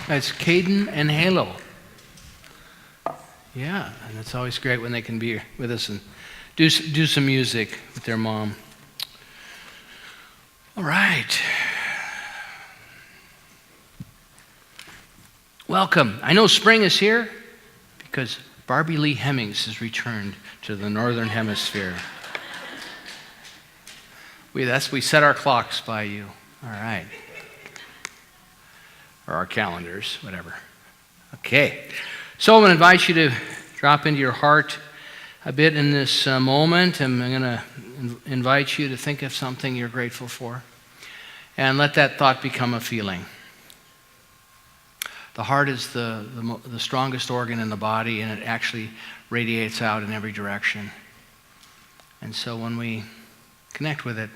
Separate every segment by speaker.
Speaker 1: It's Caden and Halo. Yeah, and it's always great when they can be with us and do some music with their mom. All right. Welcome. I know spring is here because Barbie Lee Hemmings has returned to the Northern Hemisphere. We set our clocks by you. All right. Or our calendars, whatever. Okay. So I'm going to invite you to drop into your heart a bit in this moment. I'm going to invite you to think of something you're grateful for and let that thought become a feeling. The heart is the strongest organ in the body, and it actually radiates out in every direction. And so when we connect with it,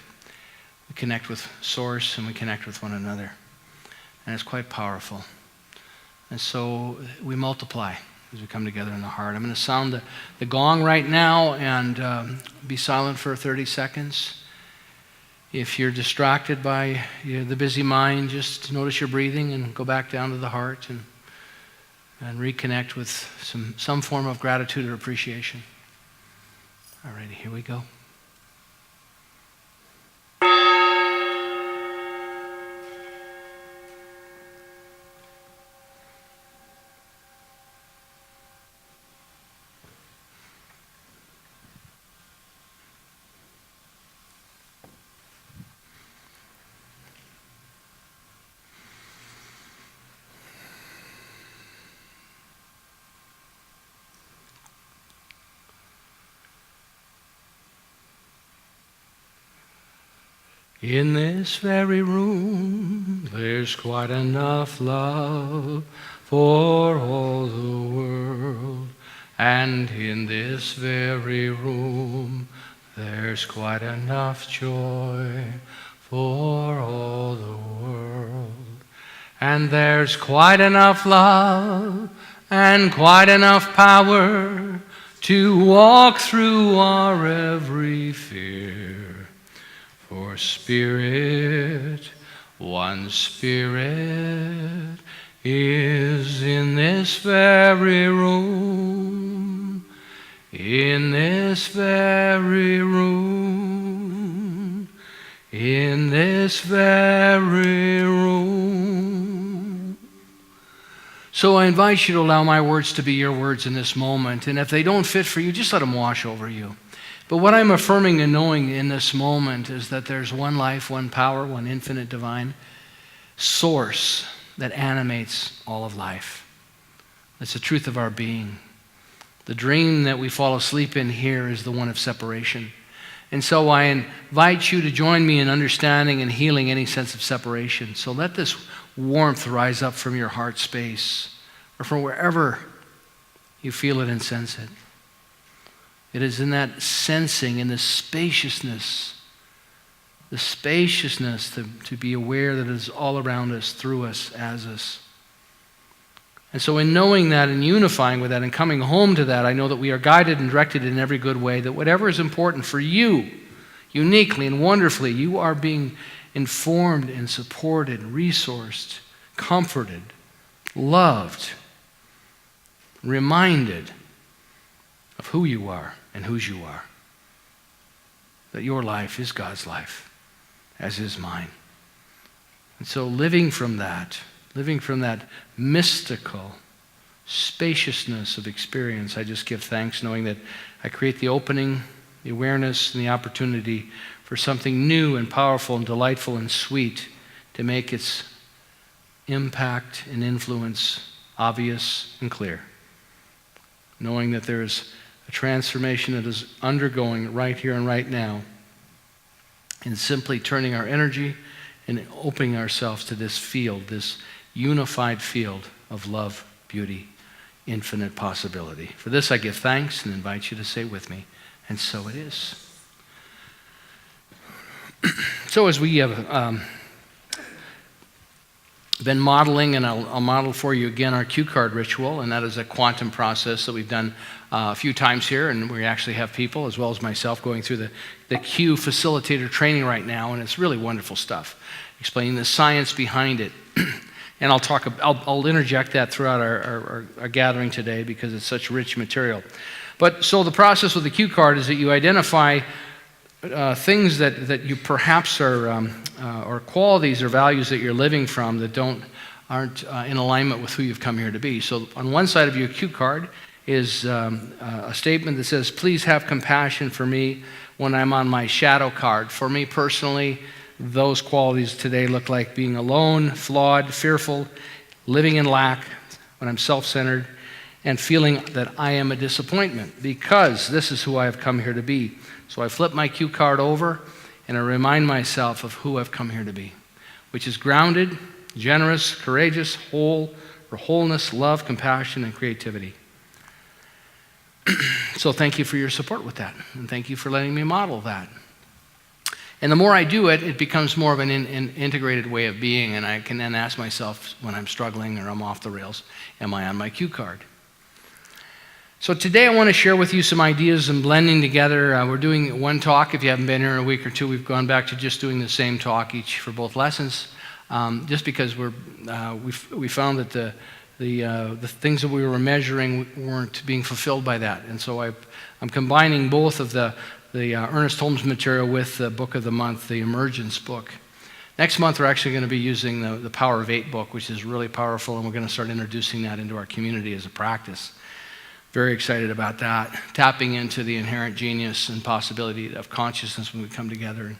Speaker 1: we connect with Source and we connect with one another. And it's quite powerful. And so we multiply as we come together in the heart. I'm going to sound the gong right now and be silent for 30 seconds. If you're distracted by the busy mind, just notice your breathing and go back down to the heart and reconnect with some form of gratitude or appreciation. All righty, here we go. In this very room, there's quite enough love for all the world. And in this very room, there's quite enough joy for all the world. And there's quite enough love and quite enough power to walk through our every fear. For Spirit, one Spirit, is in this very room, in this very room, in this very room. So I invite you to allow my words to be your words in this moment, and if they don't fit for you, just let them wash over you. But what I'm affirming and knowing in this moment is that there's one life, one power, one infinite divine source that animates all of life. It's the truth of our being. The dream that we fall asleep in here is the one of separation. And so I invite you to join me in understanding and healing any sense of separation. So let this warmth rise up from your heart space or from wherever you feel it and sense it. It is in that sensing, in the spaciousness to be aware that it is all around us, through us, as us. And so in knowing that and unifying with that and coming home to that, I know that we are guided and directed in every good way, that whatever is important for you, uniquely and wonderfully, you are being informed and supported, resourced, comforted, loved, reminded of who you are and whose you are. That your life is God's life, as is mine. And so living from that mystical spaciousness of experience, I just give thanks knowing that I create the opening, the awareness, and the opportunity for something new and powerful and delightful and sweet to make its impact and influence obvious and clear. Knowing that there is a transformation that is undergoing right here and right now, and simply turning our energy and opening ourselves to this field, this unified field of love, beauty, infinite possibility. For this I give thanks and invite you to say with me, and so it is. So as we have been modeling, and I'll model for you again our cue card ritual, and that is a quantum process that we've done a few times here, and we actually have people, as well as myself, going through the cue facilitator training right now, and it's really wonderful stuff, explaining the science behind it. And I'll interject that throughout our gathering today because it's such rich material. But so the process with the cue card is that you identify things that you perhaps are, or qualities or values that you're living from that aren't in alignment with who you've come here to be. So on one side of your cue card is a statement that says, please have compassion for me when I'm on my shadow card. For me personally, those qualities today look like being alone, flawed, fearful, living in lack, when I'm self-centered, and feeling that I am a disappointment because this is who I have come here to be. So I flip my cue card over and I remind myself of who I've come here to be, which is grounded, generous, courageous, wholeness, love, compassion, and creativity. So thank you for your support with that, and thank you for letting me model that. And the more I do it, it becomes more of an integrated way of being, and I can then ask myself when I'm struggling or I'm off the rails, am I on my cue card? So today I want to share with you some ideas and blending together. We're doing one talk. If you haven't been here in a week or two, we've gone back to just doing the same talk each for both lessons, just because we found that the things that we were measuring weren't being fulfilled by that. And so I'm combining both of the Ernest Holmes material with the book of the month, the Emergence book. Next month, we're actually going to be using the Power of Eight book, which is really powerful, and we're going to start introducing that into our community as a practice. Very excited about that, tapping into the inherent genius and possibility of consciousness when we come together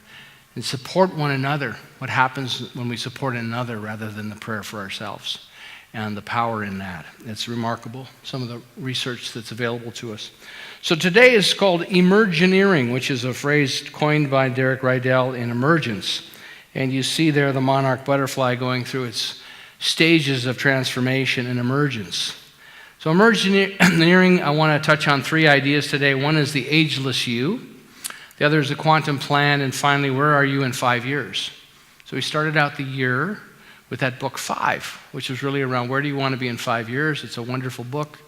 Speaker 1: and support one another. What happens when we support another rather than the prayer for ourselves, and the power in that. It's remarkable, some of the research that's available to us. So today is called emergineering, which is a phrase coined by Derek Rydell in Emergence. And you see there the monarch butterfly going through its stages of transformation and emergence. So emergineering, I want to touch on three ideas today. One is the ageless you. The other is the quantum plan. And finally, where are you in 5 years? So we started out the year with that book 5, which was really around where do you want to be in 5 years. It's a wonderful book.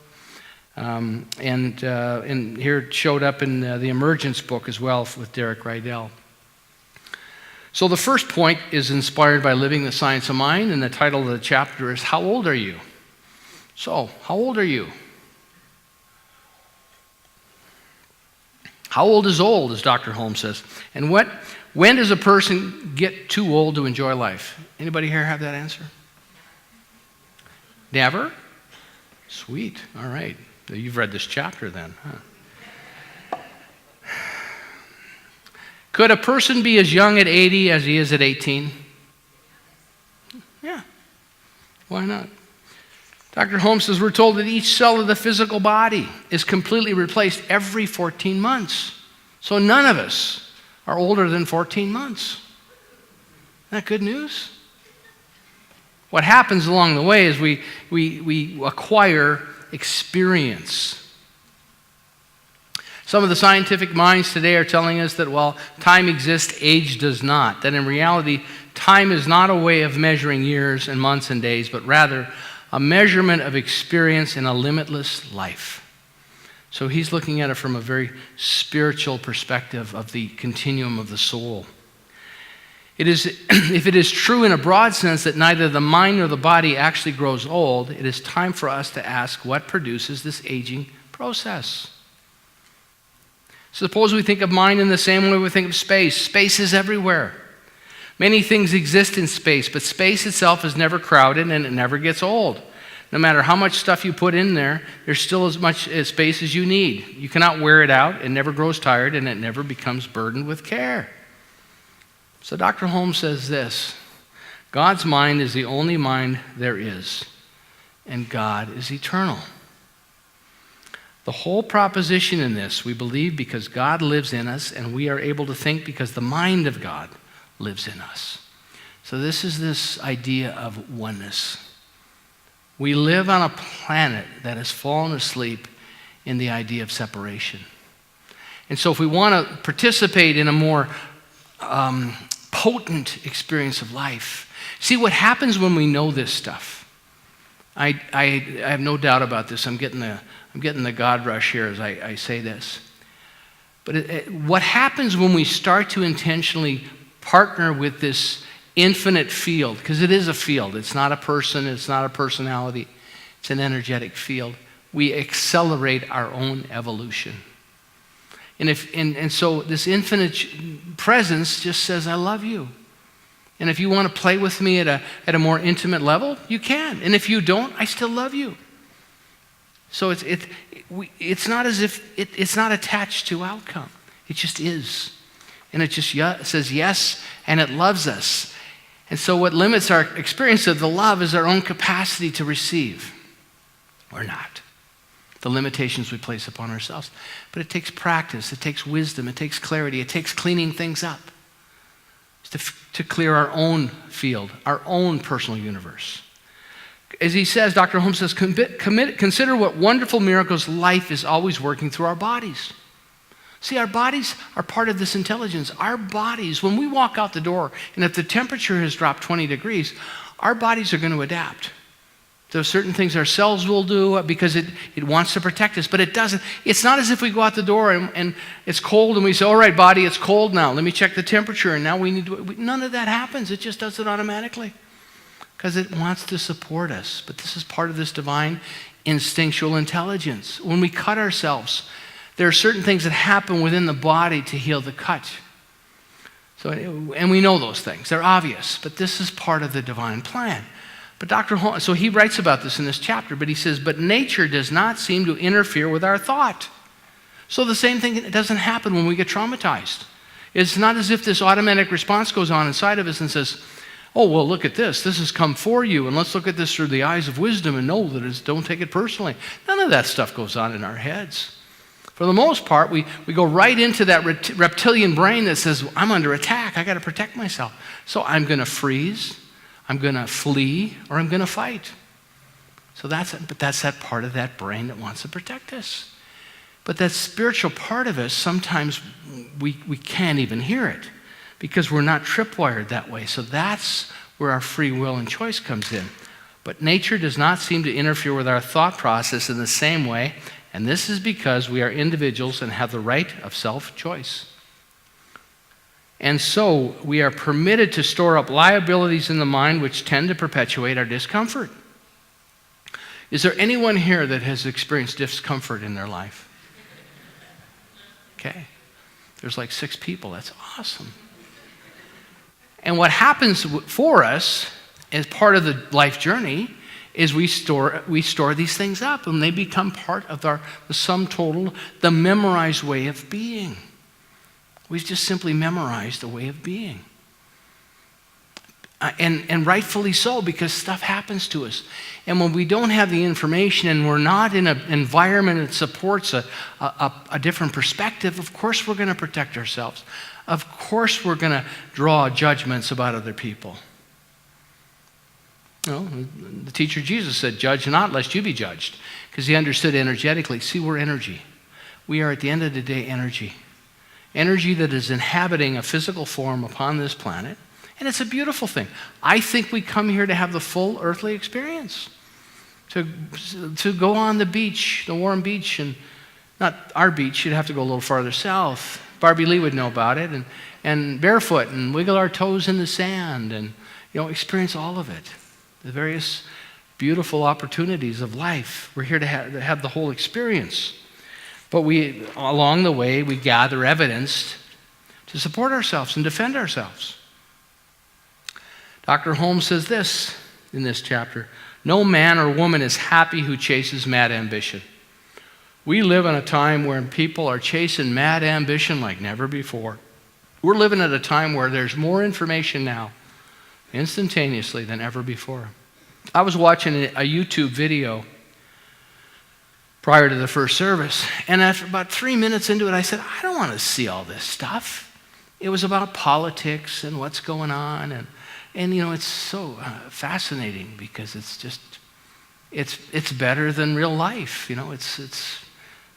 Speaker 1: And here it showed up in the Emergence book as well with Derek Rydell. So the first point is inspired by Living the Science of Mind, and the title of the chapter is How Old Are You? So, how old are you? How old is old, as Dr. Holmes says. And when does a person get too old to enjoy life? Anybody here have that answer? Never? Sweet. All right. You've read this chapter then, huh? Could a person be as young at 80 as he is at 18? Yeah. Why not? Dr. Holmes says we're told that each cell of the physical body is completely replaced every 14 months. So none of us are older than 14 months. Isn't that good news? What happens along the way is we acquire experience. Some of the scientific minds today are telling us that while time exists, age does not. That in reality, time is not a way of measuring years and months and days, but rather a measurement of experience in a limitless life. So he's looking at it from a very spiritual perspective of the continuum of the soul. If it is true in a broad sense that neither the mind nor the body actually grows old, it is time for us to ask what produces this aging process. Suppose we think of mind in the same way we think of space. Space is everywhere. Many things exist in space, but space itself is never crowded and it never gets old. No matter how much stuff you put in there, there's still as much space as you need. You cannot wear it out, it never grows tired, and it never becomes burdened with care. So Dr. Holmes says this: God's mind is the only mind there is, and God is eternal. The whole proposition in this, we believe because God lives in us, and we are able to think because the mind of God lives in us. So this is this idea of oneness. We live on a planet that has fallen asleep in the idea of separation. And so if we want to participate in a more potent experience of life, see what happens when we know this stuff. I have no doubt about this. I'm getting the God rush here as I say this. But what happens when we start to intentionally partner with this infinite field, because it is a field. It's not a person, it's not a personality, it's an energetic field. We accelerate our own evolution. And so this infinite presence just says, I love you. And if you want to play with me at a more intimate level, you can. And if you don't, I still love you. So it's not as if it's not attached to outcome. It just is. And it just says yes, and it loves us. And so what limits our experience of the love is our own capacity to receive, or not. The limitations we place upon ourselves. But it takes practice, it takes wisdom, it takes clarity, it takes cleaning things up to clear our own field, our own personal universe. As he says, Dr. Holmes says, consider what wonderful miracles life is always working through our bodies. See, our bodies are part of this intelligence. Our bodies, when we walk out the door, and if the temperature has dropped 20 degrees, our bodies are going to adapt. There are certain things our cells will do because it wants to protect us, but it doesn't. It's not as if we go out the door and it's cold and we say, all right, body, it's cold now. Let me check the temperature, and now we need to. None of that happens. It just does it automatically because it wants to support us. But this is part of this divine instinctual intelligence. When we cut ourselves, there are certain things that happen within the body to heal the cut. So, and we know those things. They're obvious, but this is part of the divine plan. But Dr. Holmes, so he writes about this in this chapter, but he says, but nature does not seem to interfere with our thought. So the same thing doesn't happen when we get traumatized. It's not as if this automatic response goes on inside of us and says, oh, well, look at this. This has come for you, and let's look at this through the eyes of wisdom and know that don't take it personally. None of that stuff goes on in our heads. For the most part, we go right into that reptilian brain that says, I'm under attack. I got to protect myself. So I'm going to freeze. I'm going to flee, or I'm going to fight. So that's that part of that brain that wants to protect us. But that spiritual part of us, sometimes we can't even hear it because we're not tripwired that way. So that's where our free will and choice comes in. But nature does not seem to interfere with our thought process in the same way, and this is because we are individuals and have the right of self-choice. And so we are permitted to store up liabilities in the mind which tend to perpetuate our discomfort. Is there anyone here that has experienced discomfort in their life? Okay. There's like 6 people. That's awesome. And what happens for us as part of the life journey is we store these things up, and they become part of the sum total, the memorized way of being. We've just simply memorized a way of being. And rightfully so, because stuff happens to us. And when we don't have the information and we're not in an environment that supports a different perspective, of course we're going to protect ourselves. Of course we're going to draw judgments about other people. You know, the teacher Jesus said, judge not lest you be judged, because he understood energetically. See, we're energy. We are at the end of the day energy. Energy that is inhabiting a physical form upon this planet. And it's a beautiful thing. I think we come here to have the full earthly experience. To go on the beach, the warm beach, and not our beach, you'd have to go a little farther south. Barbie Lee would know about it. And barefoot and wiggle our toes in the sand and experience all of it. The various beautiful opportunities of life. We're here to have the whole experience. But along the way, we gather evidence to support ourselves and defend ourselves. Dr. Holmes says this in this chapter: no man or woman is happy who chases mad ambition. We live in a time where people are chasing mad ambition like never before. We're living at a time where there's more information now, instantaneously, than ever before. I was watching a YouTube video prior to the first service. And after about 3 minutes into it, I said, I don't want to see all this stuff. It was about politics and what's going on. And it's so fascinating because it's better than real life. It's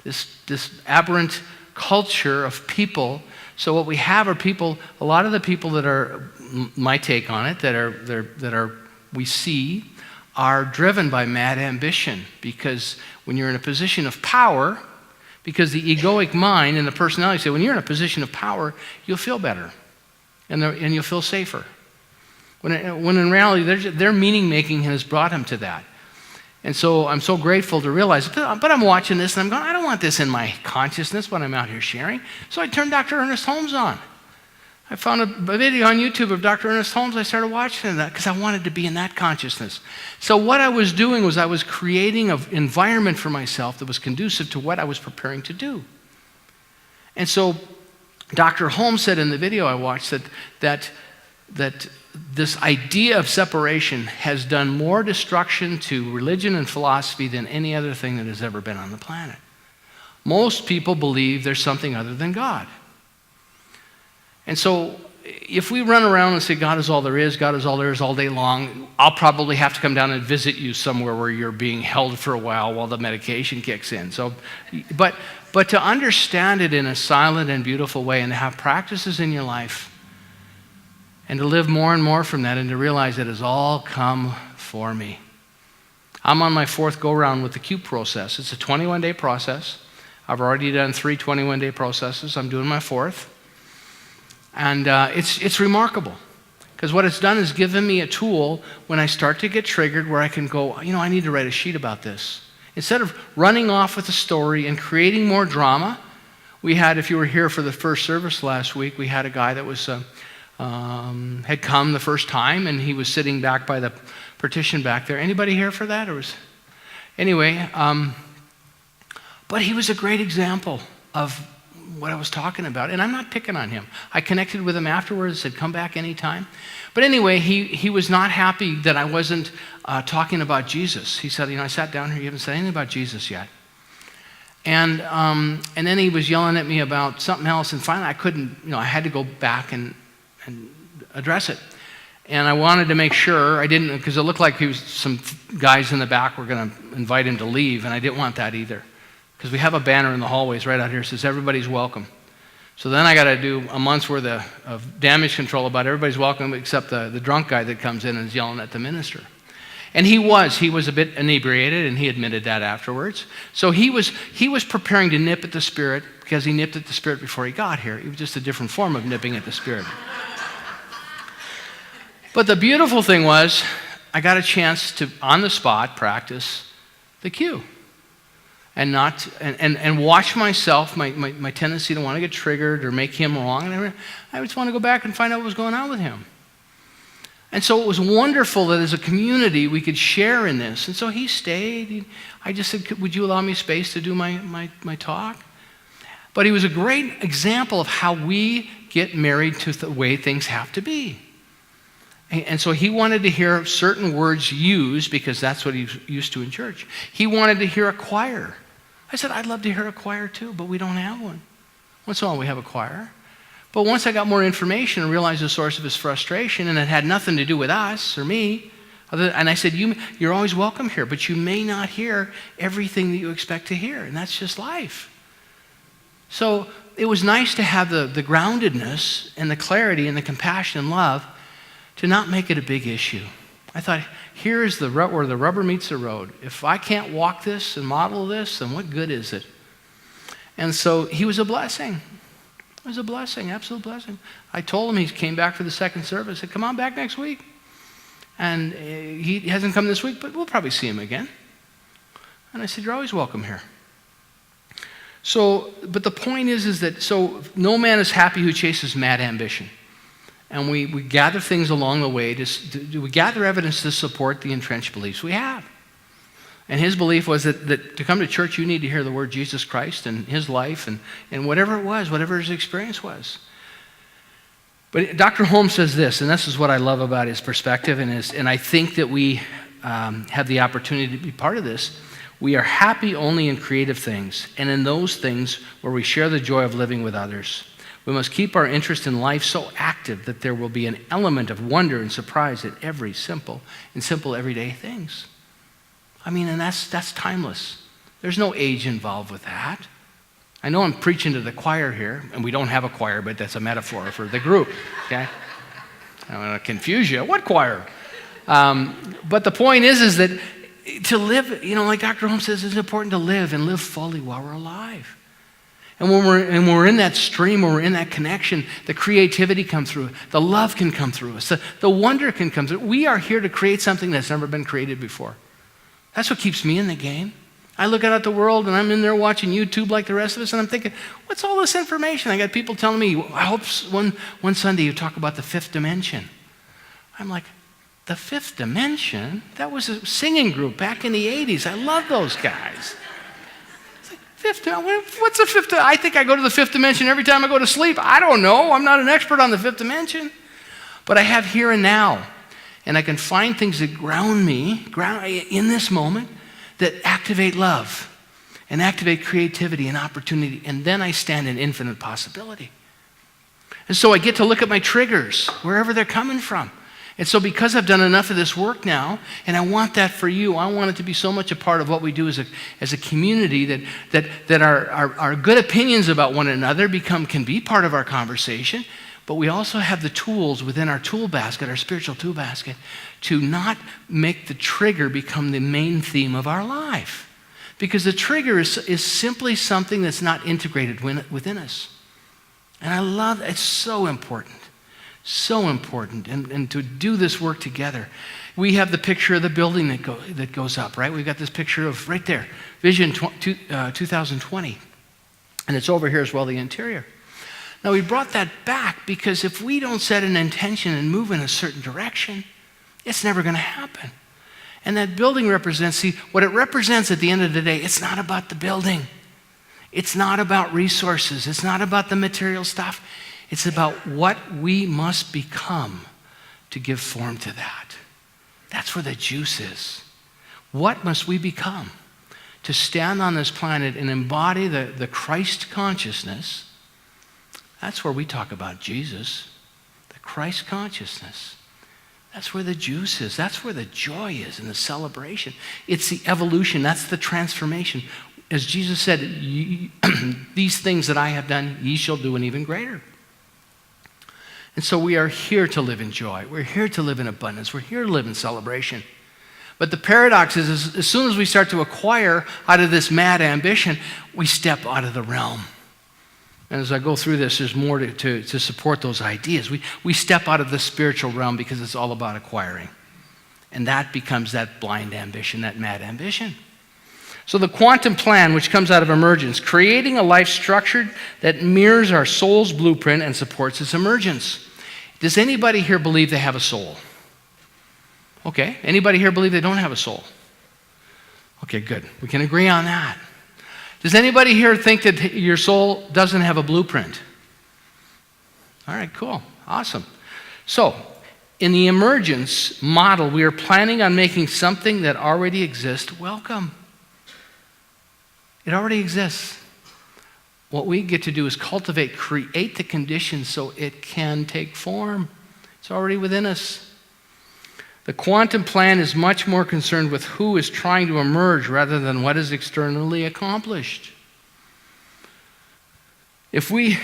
Speaker 1: this aberrant culture of people. So what we have are people, a lot of the people that are, my take on it, we see are driven by mad ambition, because when you're in a position of power, because the egoic mind and the personality say, when you're in a position of power, you'll feel better and you'll feel safer. When in reality, their meaning making has brought him to that. And so I'm so grateful to realize, but I'm watching this and I'm going, I don't want this in my consciousness when I'm out here sharing. So I turned Dr. Ernest Holmes on. I found a video on YouTube of Dr. Ernest Holmes. I started watching that because I wanted to be in that consciousness. So what I was doing was I was creating an environment for myself that was conducive to what I was preparing to do. And so Dr. Holmes said in the video I watched that this idea of separation has done more destruction to religion and philosophy than any other thing that has ever been on the planet. Most people believe there's something other than God. And so if we run around and say God is all there is all day long, I'll probably have to come down and visit you somewhere where you're being held for a while the medication kicks in. So, but to understand it in a silent and beautiful way and to have practices in your life and to live more and more from that and to realize it has all come for me. I'm on my 4th go-round with the CUBE process. It's a 21-day process. I've already done 3 21-day processes. I'm doing my 4th. And it's remarkable because what it's done is given me a tool when I start to get triggered where I can go, I need to write a sheet about this. Instead of running off with a story and creating more drama, we had, if you were here for the first service last week, we had a guy that was had come the first time, and he was sitting back by the partition back there. Anybody here for that? Anyway, but he was a great example of what I was talking about, and I'm not picking on him. I connected with him afterwards, said, come back anytime. But anyway, he was not happy that I wasn't talking about Jesus. He said, I sat down here, you haven't said anything about Jesus yet. And then he was yelling at me about something else, and finally I couldn't, I had to go back and address it. And I wanted to make sure I didn't, because it looked like some guys in the back were going to invite him to leave, and I didn't want that either. Because we have a banner in the hallways right out here that says everybody's welcome. So then I got to do a month's worth of damage control about everybody's welcome except the drunk guy that comes in and is yelling at the minister. And he was a bit inebriated, and he admitted that afterwards. So he was preparing to nip at the Spirit because he nipped at the Spirit before he got here. It was just a different form of nipping at the Spirit. But the beautiful thing was I got a chance to, on the spot, practice the cue. And watch myself, my tendency to want to get triggered or make him wrong. And I just want to go back and find out what was going on with him. And so it was wonderful that as a community we could share in this. And so he stayed. I just said, would you allow me space to do my talk? But he was a great example of how we get married to the way things have to be. And so he wanted to hear certain words used because that's what he's used to in church. He wanted to hear a choir. I said, I'd love to hear a choir too, but we don't have one. Once in a while we have a choir. But once I got more information and realized the source of his frustration, and it had nothing to do with us or me, and I said, you're always welcome here, but you may not hear everything that you expect to hear, and that's just life. So it was nice to have the groundedness and the clarity and the compassion and love to not make it a big issue. I thought, here is where the rubber meets the road. If I can't walk this and model this, then what good is it? And so he was a blessing. It was a blessing, absolute blessing. I told him, he came back for the second service. I said, come on back next week. And he hasn't come this week, but we'll probably see him again. And I said, you're always welcome here. So, but the point is that, so no man is happy who chases mad ambition. And we gather things along the way. We gather evidence to support the entrenched beliefs we have. And his belief was that to come to church, you need to hear the word Jesus Christ and his life and whatever it was, whatever his experience was. But Dr. Holmes says this, and this is what I love about his perspective, and I think that we have the opportunity to be part of this. We are happy only in creative things, and in those things where we share the joy of living with others. We must keep our interest in life so active that there will be an element of wonder and surprise at every simple everyday things. I mean, and that's timeless. There's no age involved with that. I know I'm preaching to the choir here, and we don't have a choir, but that's a metaphor for the group, okay? I don't want to confuse you. What choir? But the point is that to live, like Dr. Holmes says, it's important to live and live fully while we're alive. And when we're in that stream, when we're in that connection, the creativity comes through. The love can come through us. The wonder can come through. We are here to create something that's never been created before. That's what keeps me in the game. I look out at the world, and I'm in there watching YouTube like the rest of us, and I'm thinking, what's all this information? I got people telling me, I hope one Sunday you talk about the fifth dimension. I'm like, the fifth dimension? That was a singing group back in the 80s. I love those guys. What's the fifth? I think I go to the fifth dimension every time I go to sleep. I don't know. I'm not an expert on the fifth dimension. But I have here and now. And I can find things that ground me in this moment that activate love and activate creativity and opportunity. And then I stand in infinite possibility. And so I get to look at my triggers, wherever they're coming from. And so because I've done enough of this work now, and I want that for you, I want it to be so much a part of what we do as a community that our good opinions about one another can be part of our conversation, but we also have the tools within our tool basket, our spiritual tool basket, to not make the trigger become the main theme of our life. Because the trigger is simply something that's not integrated within us. And I love it's so important. So important, and to do this work together. We have the picture of the building that goes up, right? We've got this picture of, right there, Vision 2020. And it's over here as well, the interior. Now, we brought that back because if we don't set an intention and move in a certain direction, it's never going to happen. And that building represents, what it represents at the end of the day, it's not about the building. It's not about resources. It's not about the material stuff. It's about what we must become to give form to that. That's where the juice is. What must we become to stand on this planet and embody the Christ consciousness? That's where we talk about Jesus, the Christ consciousness. That's where the juice is. That's where the joy is and the celebration. It's the evolution. That's the transformation. As Jesus said, these things that I have done, ye shall do, and even greater. And so we are here to live in joy. We're here to live in abundance. We're here to live in celebration. But the paradox is as soon as we start to acquire out of this mad ambition, we step out of the realm. And as I go through this, there's more to support those ideas. We step out of the spiritual realm because it's all about acquiring. And that becomes that blind ambition, that mad ambition. So the quantum plan, which comes out of emergence, creating a life structured that mirrors our soul's blueprint and supports its emergence. Does anybody here believe they have a soul? Okay. Anybody here believe they don't have a soul? Okay, good. We can agree on that. Does anybody here think that your soul doesn't have a blueprint? All right, cool. Awesome. So, in the emergence model, we are planning on making something that already exists welcome. It already exists. What we get to do is create the conditions so it can take form. It's already within us. The quantum plan is much more concerned with who is trying to emerge rather than what is externally accomplished. If we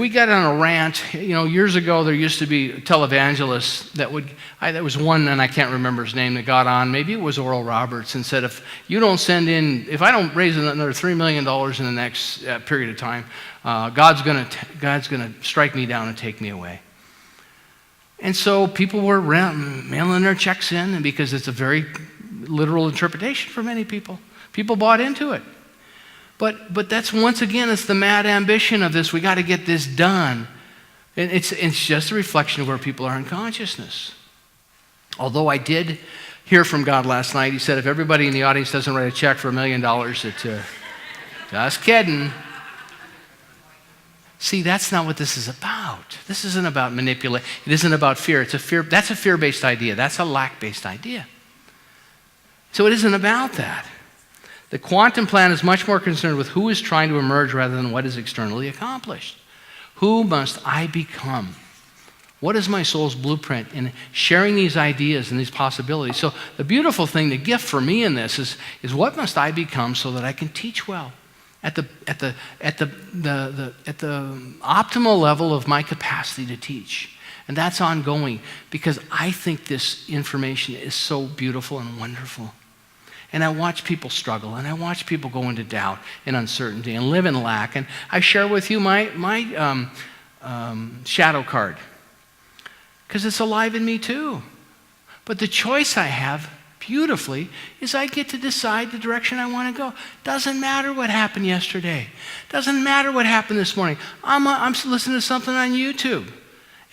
Speaker 1: got on a rant, years ago there used to be televangelists there was one, and I can't remember his name, that got on, maybe it was Oral Roberts, and said, if I don't raise another $3 million in the next period of time, God's gonna strike me down and take me away. And so people were mailing their checks in, and because it's a very literal interpretation for many people, people bought into it. But that's, once again, it's the mad ambition of this. We got to get this done. And it's just a reflection of where people are in consciousness. Although I did hear from God last night. He said, if everybody in the audience doesn't write a check for $1 million, just kidding. See, that's not what this is about. This isn't about manipulation. It isn't about fear. That's a fear-based idea. That's a lack-based idea. So it isn't about that. The quantum plan is much more concerned with who is trying to emerge rather than what is externally accomplished. Who must I become? What is my soul's blueprint in sharing these ideas and these possibilities? So the beautiful thing, the gift for me in this is what must I become so that I can teach well at the optimal level of my capacity to teach. And that's ongoing because I think this information is so beautiful and wonderful. And I watch people struggle, and I watch people go into doubt and uncertainty and live in lack. And I share with you my shadow card, because it's alive in me too. But the choice I have, beautifully, is I get to decide the direction I want to go. Doesn't matter what happened yesterday. Doesn't matter what happened this morning. I'm listening to something on YouTube,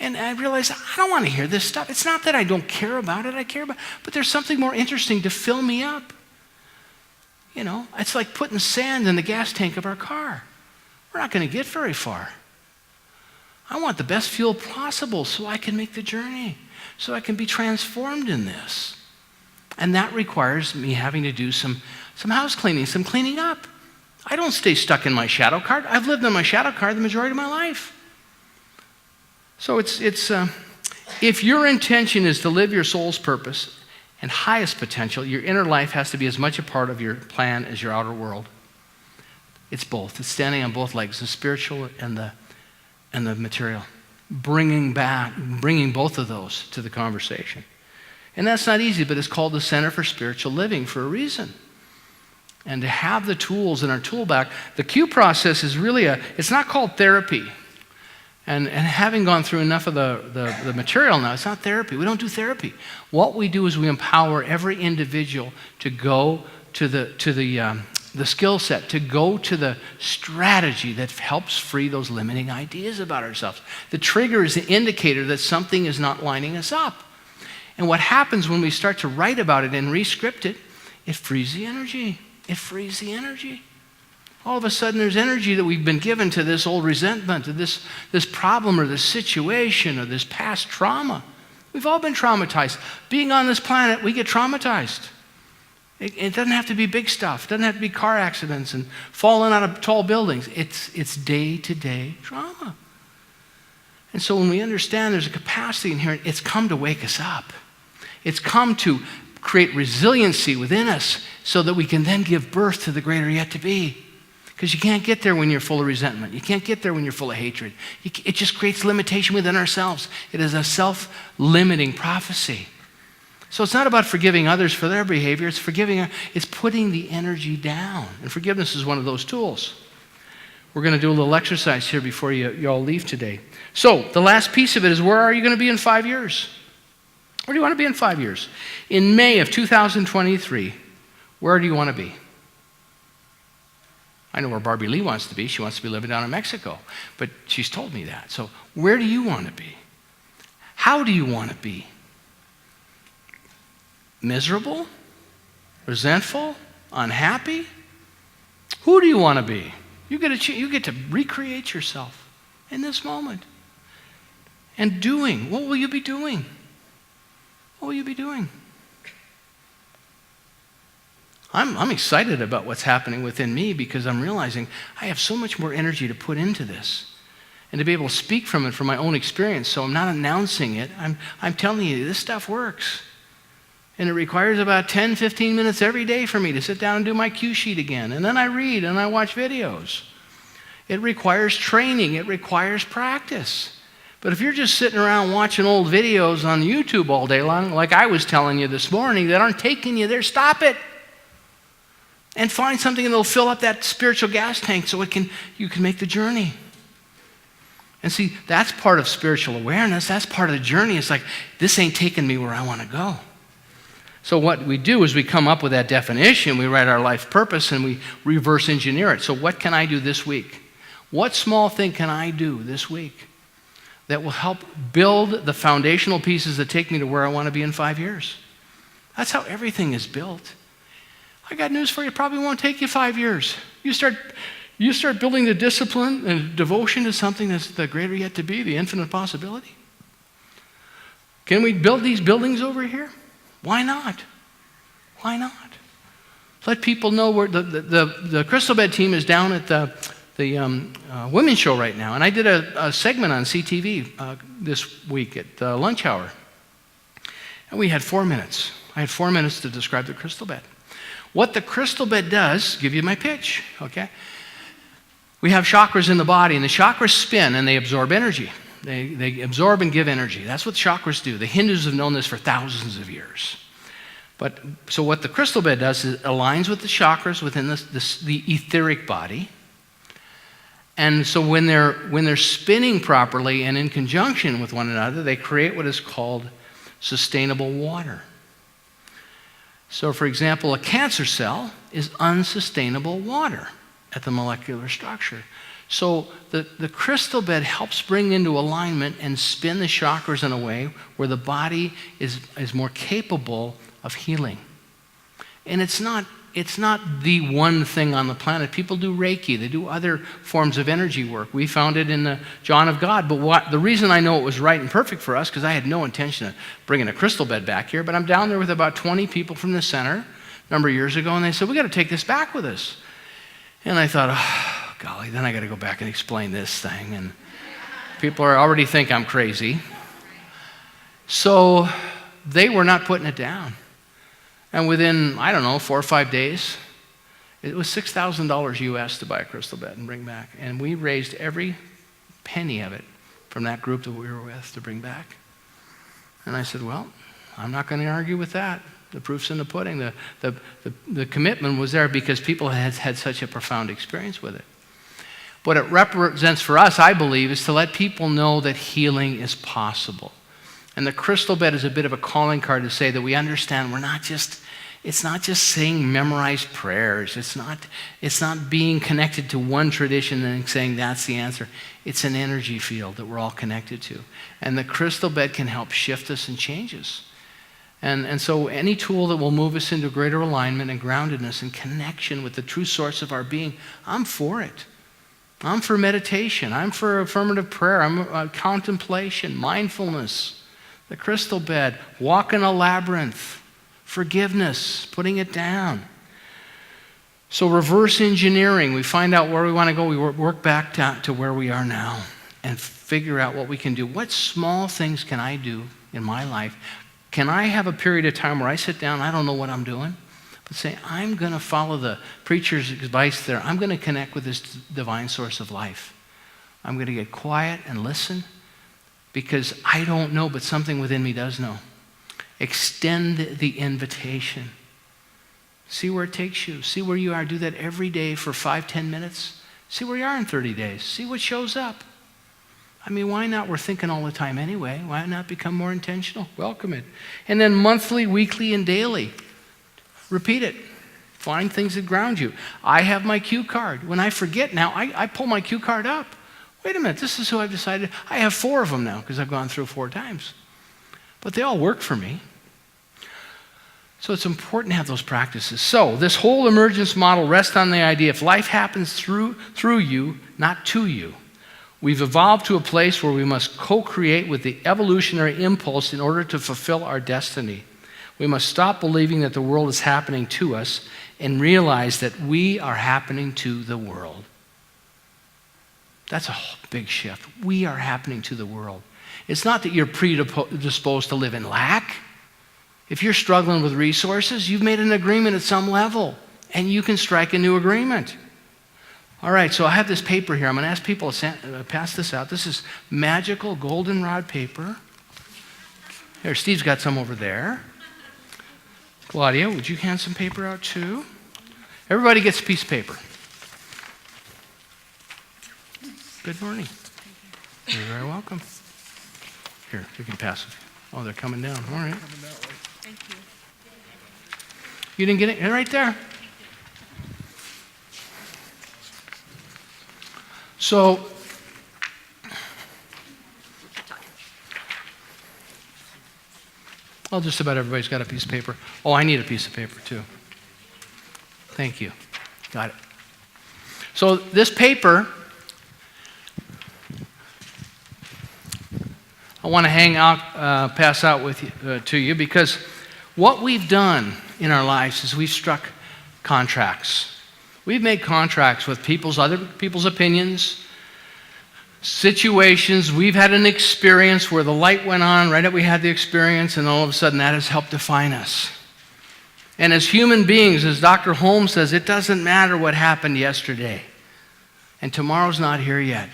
Speaker 1: and I realize I don't want to hear this stuff. It's not that I don't care about it. I care about it. But there's something more interesting to fill me up. You know, it's like putting sand in the gas tank of our car. We're not going to get very far. I want the best fuel possible so I can make the journey, so I can be transformed in this. And that requires me having to do some house cleaning, some cleaning up. I don't stay stuck in my shadow card. I've lived in my shadow card the majority of my life. So if your intention is to live your soul's purpose and highest potential, your inner life has to be as much a part of your plan as your outer world. It's both. It's standing on both legs, the spiritual and the material. Bringing both of those to the conversation. And that's not easy, but it's called the Center for Spiritual Living for a reason. And to have the tools in our tool bag, the Q process is really it's not called therapy. And having gone through enough of the material now, it's not therapy. We don't do therapy. What we do is we empower every individual to go to the skill set, to go to the strategy that helps free those limiting ideas about ourselves. The trigger is the indicator that something is not lining us up. And what happens when we start to write about it and re-script it, it frees the energy. It frees the energy. All of a sudden there's energy that we've been given to this old resentment, to this problem or this situation or this past trauma. We've all been traumatized. Being on this planet, we get traumatized. It doesn't have to be big stuff. It doesn't have to be car accidents and falling out of tall buildings. It's day-to-day trauma. And so when we understand there's a capacity in here, it's come to wake us up. It's come to create resiliency within us so that we can then give birth to the greater yet to be. Because you can't get there when you're full of resentment. You can't get there when you're full of hatred. It just creates limitation within ourselves. It is a self-limiting prophecy. So it's not about forgiving others for their behavior. It's putting the energy down. And forgiveness is one of those tools. We're going to do a little exercise here before you all leave today. So the last piece of it is, where are you going to be in 5 years? Where do you want to be in 5 years? In May of 2023, where do you want to be? I know where Barbie Lee wants to be. She wants to be living down in Mexico. But she's told me that. So where do you want to be? How do you want to be? Miserable? Resentful? Unhappy? Who do you want to be? You get to recreate yourself in this moment. And doing. What will you be doing? What will you be doing? I'm excited about what's happening within me because I'm realizing I have so much more energy to put into this and to be able to speak from it from my own experience. So I'm not announcing it. I'm telling you, this stuff works. And it requires about 10, 15 minutes every day for me to sit down and do my cue sheet again. And then I read and I watch videos. It requires training. It requires practice. But if you're just sitting around watching old videos on YouTube all day long, like I was telling you this morning, that aren't taking you there, stop it. And find something that'll fill up that spiritual gas tank so you can make the journey. And see, that's part of spiritual awareness. That's part of the journey. It's like, this ain't taking me where I want to go. So what we do is we come up with that definition, we write our life purpose, and we reverse engineer it. So what can I do this week? What small thing can I do this week that will help build the foundational pieces that take me to where I want to be in 5 years? That's how everything is built. I got news for you. It probably won't take you 5 years. You start building the discipline and devotion to something that's the greater yet to be, the infinite possibility. Can we build these buildings over here? Why not? Why not? Let people know where the Crystal Bed team is down at the women's show right now. And I did a segment on CTV this week at lunch hour. And we had 4 minutes. I had 4 minutes to describe the Crystal Bed. What the Crystal Bed does, give you my pitch, okay? We have chakras in the body, and the chakras spin, and they absorb energy. They absorb and give energy. That's what chakras do. The Hindus have known this for thousands of years. So what the crystal bed does is it aligns with the chakras within the etheric body. And so when they're spinning properly and in conjunction with one another, they create what is called sustainable water. So for example, a cancer cell is unsustainable water at the molecular structure. So the crystal bed helps bring into alignment and spin the chakras in a way where the body is more capable of healing. And it's not the one thing on the planet. People do Reiki. They do other forms of energy work. We found it in the John of God. But the reason I know it was right and perfect for us, because I had no intention of bringing a crystal bed back here, but I'm down there with about 20 people from the center a number of years ago, and they said, we got to take this back with us. And I thought, oh, golly, then I got to go back and explain this thing. And people already think I'm crazy. So they were not putting it down. And within, 4 or 5 days, it was $6,000 US to buy a crystal bed and bring back. And we raised every penny of it from that group that we were with to bring back. And I said, well, I'm not going to argue with that. The proof's in the pudding. The commitment was there because people had such a profound experience with it. What it represents for us, I believe, is to let people know that healing is possible. And the crystal bed is a bit of a calling card to say that we understand it's not just saying memorized prayers. It's not being connected to one tradition and saying that's the answer. It's an energy field that we're all connected to. And the crystal bed can help shift us and change us. And so any tool that will move us into greater alignment and groundedness and connection with the true source of our being, I'm for it. I'm for meditation. I'm for affirmative prayer. I'm contemplation, mindfulness. The crystal bed, walk in a labyrinth, forgiveness, putting it down. So reverse engineering, we find out where we want to go, we work back to where we are now and figure out what we can do. What small things can I do in my life? Can I have a period of time where I sit down, I don't know what I'm doing, but say, I'm going to follow the preacher's advice there. I'm going to connect with this divine source of life. I'm going to get quiet and listen. Because I don't know, but something within me does know. Extend the invitation. See where it takes you. See where you are. Do that every day for 5-10 minutes. See where you are in 30 days. See what shows up. I mean, why not? We're thinking all the time anyway. Why not become more intentional? Welcome it. And then monthly, weekly, and daily. Repeat it. Find things that ground you. I have my cue card. When I forget now, I pull my cue card up. Wait a minute, this is who I've decided. I have 4 of them now because I've gone through 4 times. But they all work for me. So it's important to have those practices. So this whole emergence model rests on the idea if life happens through you, not to you. We've evolved to a place where we must co-create with the evolutionary impulse in order to fulfill our destiny. We must stop believing that the world is happening to us and realize that we are happening to the world. That's a big shift. We are happening to the world. It's not that you're predisposed to live in lack. If you're struggling with resources, you've made an agreement at some level, and you can strike a new agreement. All right, so I have this paper here. I'm going to ask people to pass this out. This is magical goldenrod paper. Here, Steve's got some over there. Claudia, would you hand some paper out too? Everybody gets a piece of paper. Good morning. You're very welcome. Here, you can pass it. Oh, they're coming down. All right.
Speaker 2: Thank you.
Speaker 1: You didn't get it? Right there. So, well, just about everybody's got a piece of paper. Oh, I need a piece of paper too. Thank you. Got it. So this paper, I want to pass out with you, to you, because what we've done in our lives is we've struck contracts. We've made contracts with other people's opinions, situations. We've had an experience where the light went on right after we had the experience, and all of a sudden that has helped define us. And as human beings, as Dr. Holmes says, it doesn't matter what happened yesterday. And tomorrow's not here yet.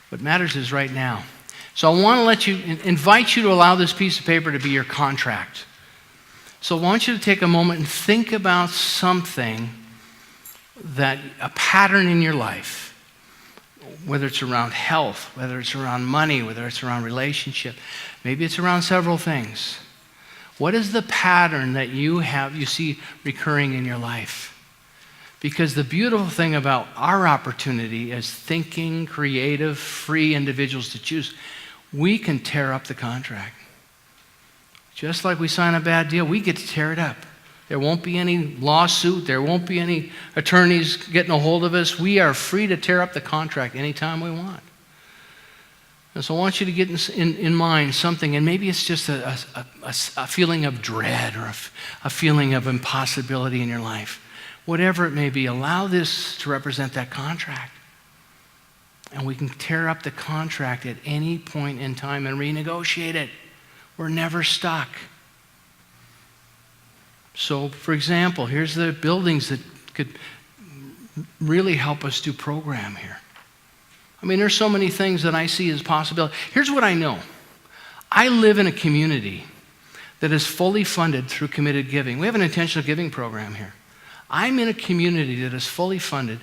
Speaker 1: What matters is right now. So I want to invite you to allow this piece of paper to be your contract. So I want you to take a moment and think about something, a pattern in your life, whether it's around health, whether it's around money, whether it's around relationship. Maybe it's around several things. What is the pattern that you see recurring in your life? Because the beautiful thing about our opportunity as thinking, creative, free individuals to choose, we can tear up the contract. Just like we sign a bad deal, we get to tear it up. There won't be any lawsuit. There won't be any attorneys getting a hold of us. We are free to tear up the contract anytime we want. And so I want you to get in mind something, and maybe it's just a feeling of dread or a feeling of impossibility in your life. Whatever it may be, allow this to represent that contract. And we can tear up the contract at any point in time and renegotiate it. We're never stuck. So, for example, here's the buildings that could really help us do program here. I mean, there's so many things that I see as possibility. Here's what I know. I live in a community that is fully funded through committed giving. We have an intentional giving program here. I'm in a community that is fully funded.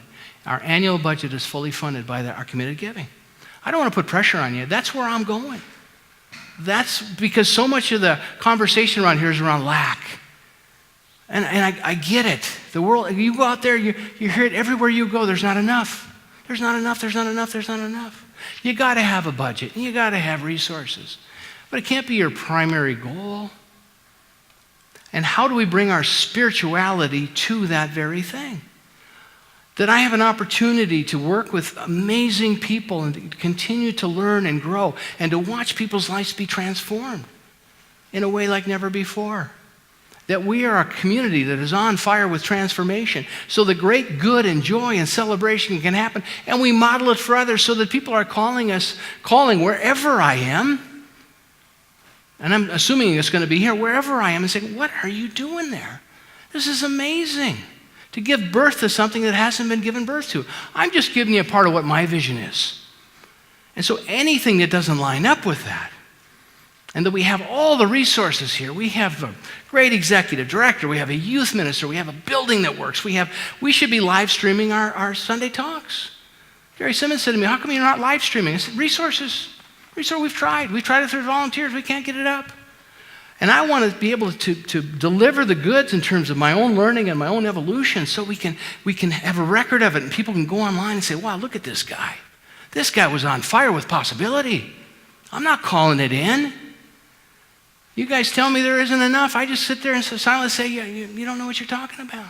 Speaker 1: Our annual budget is fully funded by our committed giving. I don't want to put pressure on you. That's where I'm going. That's because so much of the conversation around here is around lack. And I get it. The world, you go out there, you hear it everywhere you go, there's not enough. There's not enough, there's not enough, there's not enough. You got to have a budget, and you got to have resources. But it can't be your primary goal. And how do we bring our spirituality to that very thing? That I have an opportunity to work with amazing people and to continue to learn and grow and to watch people's lives be transformed in a way like never before. That we are a community that is on fire with transformation so the great good and joy and celebration can happen, and we model it for others so that people are calling wherever I am, and I'm assuming it's going to be here, wherever I am, and saying, what are you doing there? This is amazing. To give birth to something that hasn't been given birth to. I'm just giving you a part of what my vision is. And so anything that doesn't line up with that, and that we have all the resources here, we have a great executive director, we have a youth minister, we have a building that works, we should be live streaming our Sunday talks. Gary Simmons said to me, how come you're not live streaming? I said, resources, we've tried it through volunteers, we can't get it up. And I want to be able to deliver the goods in terms of my own learning and my own evolution so we can have a record of it and people can go online and say, wow, look at this guy. This guy was on fire with possibility. I'm not calling it in. You guys tell me there isn't enough. I just sit there and silently say, you don't know what you're talking about.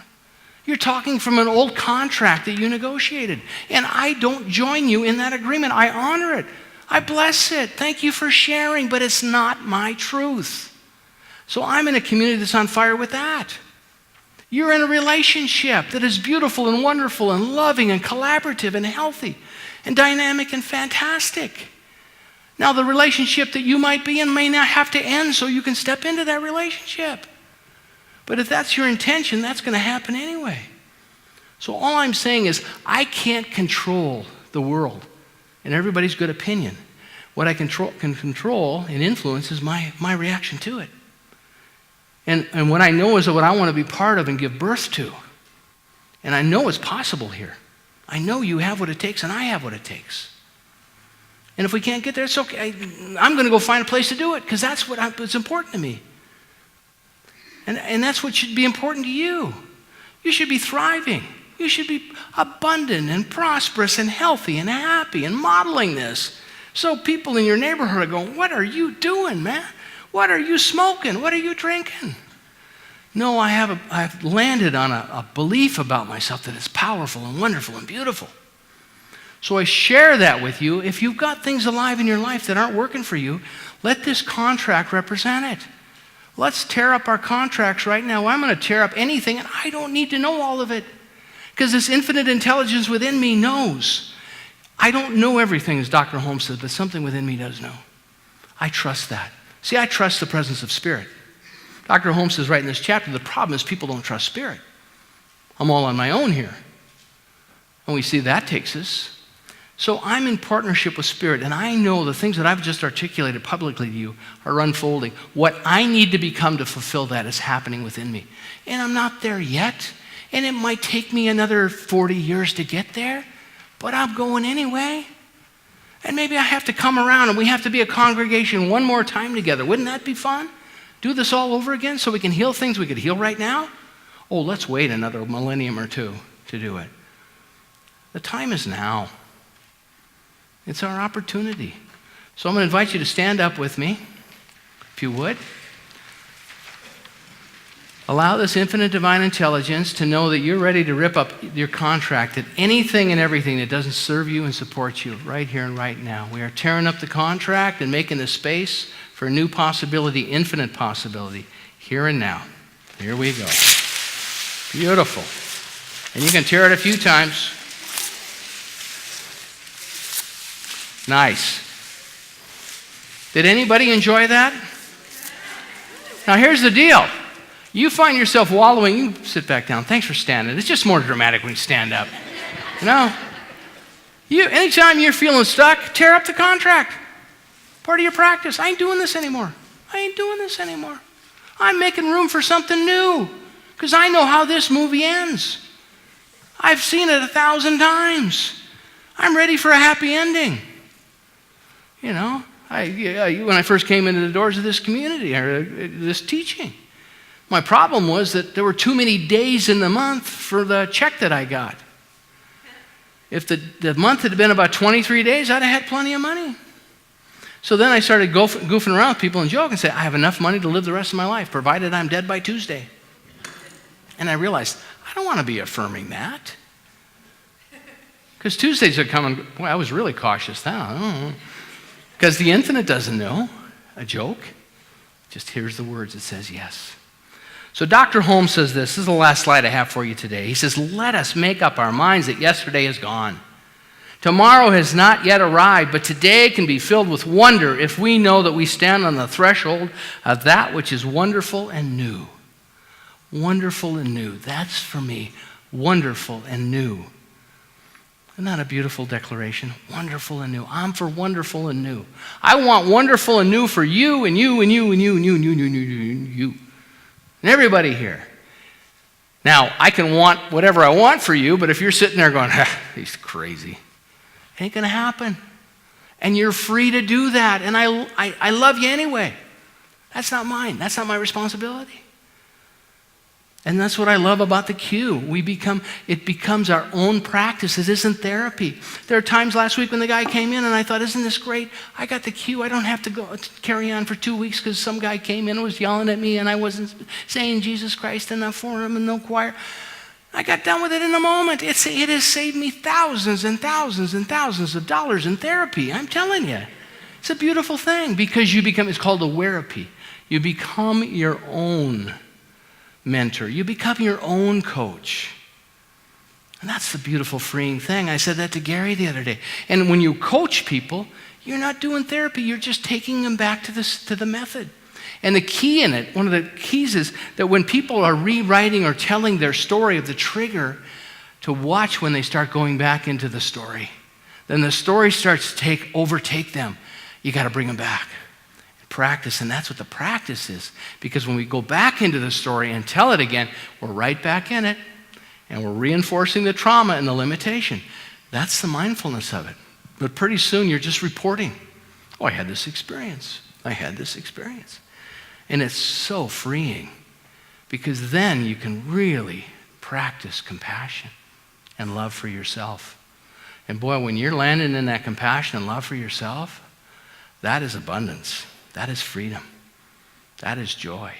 Speaker 1: You're talking from an old contract that you negotiated. And I don't join you in that agreement. I honor it. I bless it. Thank you for sharing, but it's not my truth. So I'm in a community that's on fire with that. You're in a relationship that is beautiful and wonderful and loving and collaborative and healthy and dynamic and fantastic. Now, the relationship that you might be in may not have to end so you can step into that relationship. But if that's your intention, that's going to happen anyway. So all I'm saying is I can't control the world and everybody's good opinion. What I can control and influence is my reaction to it. And what I know is what I want to be part of and give birth to. And I know it's possible here. I know you have what it takes and I have what it takes. And if we can't get there, it's okay. I'm going to go find a place to do it because that's what's important to me. And that's what should be important to you. You should be thriving. You should be abundant and prosperous and healthy and happy and modeling this. So people in your neighborhood are going, what are you doing, man? What are you smoking? What are you drinking? No, I've landed on a belief about myself that is powerful and wonderful and beautiful. So I share that with you. If you've got things alive in your life that aren't working for you, let this contract represent it. Let's tear up our contracts right now. I'm going to tear up anything, and I don't need to know all of it because this infinite intelligence within me knows. I don't know everything, as Dr. Holmes said, but something within me does know. I trust that. See, I trust the presence of spirit. Dr. Holmes says right in this chapter, the problem is people don't trust spirit. I'm all on my own here. And we see that takes us. So I'm in partnership with Spirit, and I know the things that I've just articulated publicly to you are unfolding. What I need to become to fulfill that is happening within me. And I'm not there yet, and it might take me another 40 years to get there, but I'm going anyway. And maybe I have to come around and we have to be a congregation one more time together. Wouldn't that be fun? Do this all over again so we can heal things we could heal right now? Oh, let's wait another millennium or two to do it. The time is now. It's our opportunity. So I'm going to invite you to stand up with me, if you would. Allow this infinite divine intelligence to know that you're ready to rip up your contract at anything and everything that doesn't serve you and support you right here and right now. We are tearing up the contract and making the space for a new possibility, infinite possibility, here and now. Here we go. Beautiful. And you can tear it a few times. Nice. Did anybody enjoy that? Now here's the deal. You find yourself wallowing, you sit back down. Thanks for standing. It's just more dramatic when you stand up. Anytime you're feeling stuck, tear up the contract. Part of your practice. I ain't doing this anymore. I'm making room for something new because I know how this movie ends. I've seen it 1,000 times. I'm ready for a happy ending. When I first came into the doors of this community, or this teaching, my problem was that there were too many days in the month for the check that I got. If the month had been about 23 days, I'd have had plenty of money. So then I started goofing around with people and joking and say, I have enough money to live the rest of my life, provided I'm dead by Tuesday. And I realized, I don't want to be affirming that. Because Tuesdays are coming. Boy, I was really cautious then. Because the infinite doesn't know. A joke. Just hears the words. It says yes. So Dr. Holmes says this. This is the last slide I have for you today. He says, let us make up our minds that yesterday is gone. Tomorrow has not yet arrived, but today can be filled with wonder if we know that we stand on the threshold of that which is wonderful and new. Wonderful and new. That's for me. Wonderful and new. Isn't that a beautiful declaration? Wonderful and new. I'm for wonderful and new. I want wonderful and new for you and you and you and you and you and you and you and you and you. And everybody here. Now, I can want whatever I want for you, but if you're sitting there going, he's crazy, it ain't going to happen. And you're free to do that. And I love you anyway. That's not mine. That's not my responsibility. And that's what I love about the Q. It becomes our own practice. It isn't therapy. There are times last week when the guy came in and I thought, isn't this great? I got the Q. I don't have to go carry on for 2 weeks because some guy came in and was yelling at me and I wasn't saying Jesus Christ enough for him and no choir. I got done with it in a moment. It has saved me thousands and thousands and thousands of dollars in therapy. I'm telling you. It's a beautiful thing because it's called awareness. You become your own mentor. You become your own coach. And that's the beautiful, freeing thing. I said that to Gary the other day. And when you coach people, you're not doing therapy. You're just taking them back to the method. And the key in it, one of the keys is that when people are rewriting or telling their story of the trigger, to watch when they start going back into the story. Then the story starts to overtake them. You got to bring them back. Practice, and that's what the practice is. Because when we go back into the story and tell it again, we're right back in it, and we're reinforcing the trauma and the limitation. That's the mindfulness of it. But pretty soon you're just reporting, oh, I had this experience. And it's so freeing, because then you can really practice compassion and love for yourself. And boy, when you're landing in that compassion and love for yourself, that is abundance. That is freedom. That is joy.